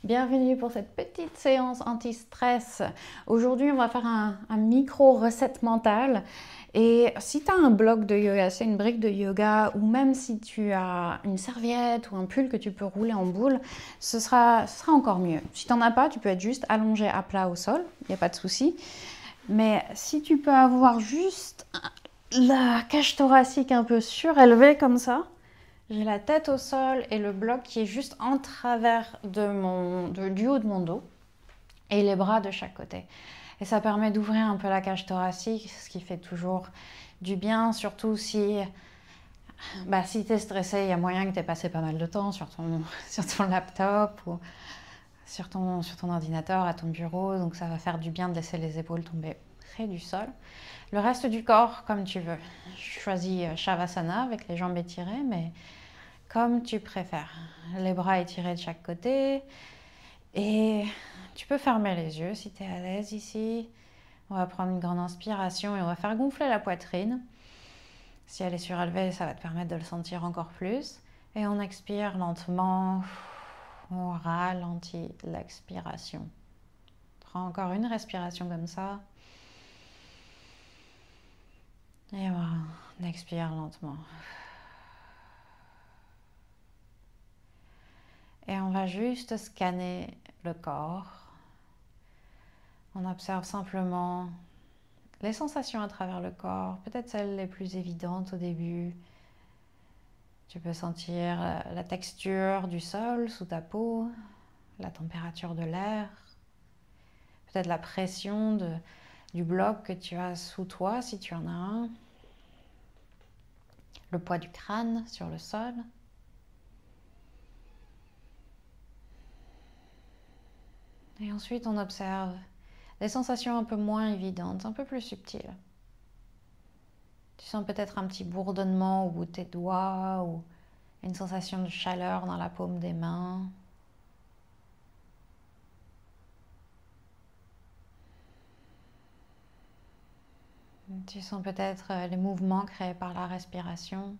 Bienvenue pour cette petite séance anti-stress. Aujourd'hui, on va faire un micro recette mentale. Et si tu as un bloc de yoga, c'est une brique de yoga, ou même si tu as une serviette ou un pull que tu peux rouler en boule, ce sera encore mieux. Si tu n'en as pas, tu peux être juste allongé à plat au sol, il n'y a pas de souci. Mais si tu peux avoir juste la cage thoracique un peu surélevée comme ça, j'ai la tête au sol et le bloc qui est juste en travers du haut de mon dos et les bras de chaque côté. Et ça permet d'ouvrir un peu la cage thoracique, ce qui fait toujours du bien, surtout si tu es stressé, il y a moyen que tu aies passé pas mal de temps sur ton laptop ou sur ton ordinateur à ton bureau. Donc ça va faire du bien de laisser les épaules tomber près du sol. Le reste du corps, comme tu veux. Je choisis Shavasana avec les jambes étirées, mais comme tu préfères. Les bras étirés de chaque côté. Et tu peux fermer les yeux si tu es à l'aise ici. On va prendre une grande inspiration et on va faire gonfler la poitrine. Si elle est surélevée, ça va te permettre de le sentir encore plus. Et on expire lentement. On ralentit l'expiration. Prends encore une respiration comme ça. Et voilà, on expire lentement. Et on va juste scanner le corps. On observe simplement les sensations à travers le corps, peut-être celles les plus évidentes au début. Tu peux sentir la texture du sol sous ta peau, la température de l'air, peut-être la pression du bloc que tu as sous toi si tu en as un, le poids du crâne sur le sol. Et ensuite, on observe des sensations un peu moins évidentes, un peu plus subtiles. Tu sens peut-être un petit bourdonnement au bout de tes doigts ou une sensation de chaleur dans la paume des mains. Tu sens peut-être les mouvements créés par la respiration.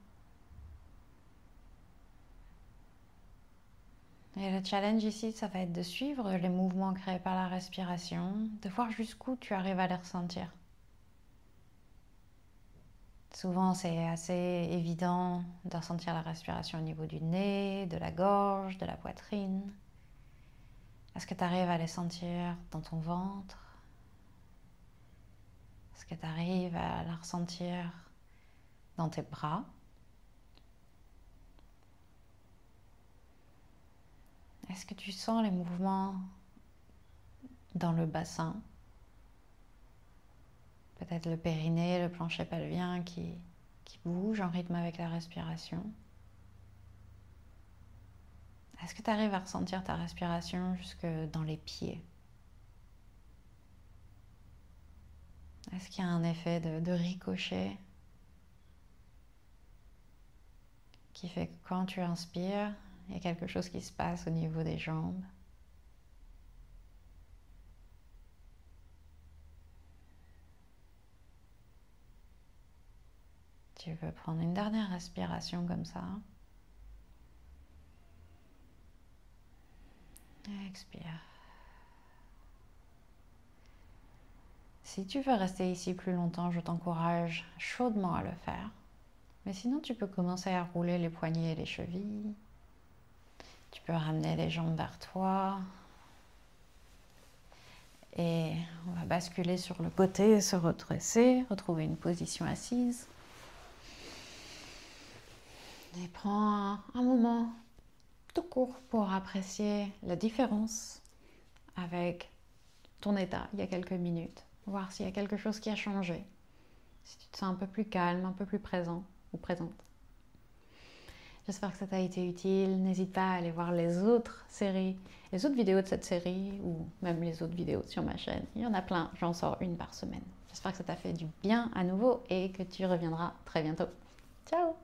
Et le challenge ici, ça va être de suivre les mouvements créés par la respiration, de voir jusqu'où tu arrives à les ressentir. Souvent, c'est assez évident de ressentir la respiration au niveau du nez, de la gorge, de la poitrine. Est-ce que tu arrives à les sentir dans ton ventre? Est-ce que tu arrives à la ressentir dans tes bras? Est-ce que tu sens les mouvements dans le bassin? Peut-être le périnée, le plancher pelvien qui bouge en rythme avec la respiration. Est-ce que tu arrives à ressentir ta respiration jusque dans les pieds? Est-ce qu'il y a un effet de ricochet qui fait que quand tu inspires, il y a quelque chose qui se passe au niveau des jambes? Tu peux prendre une dernière respiration comme ça. Et expire. Si tu veux rester ici plus longtemps, je t'encourage chaudement à le faire. Mais sinon, tu peux commencer à rouler les poignets et les chevilles. Tu peux ramener les jambes vers toi. Et on va basculer sur le côté, se redresser, retrouver une position assise. Et prends un moment tout court pour apprécier la différence avec ton état il y a quelques minutes. Voir s'il y a quelque chose qui a changé. Si tu te sens un peu plus calme, un peu plus présent ou présente. J'espère que ça t'a été utile. N'hésite pas à aller voir les autres séries, les autres vidéos de cette série ou même les autres vidéos sur ma chaîne. Il y en a plein, j'en sors une par semaine. J'espère que ça t'a fait du bien à nouveau et que tu reviendras très bientôt. Ciao!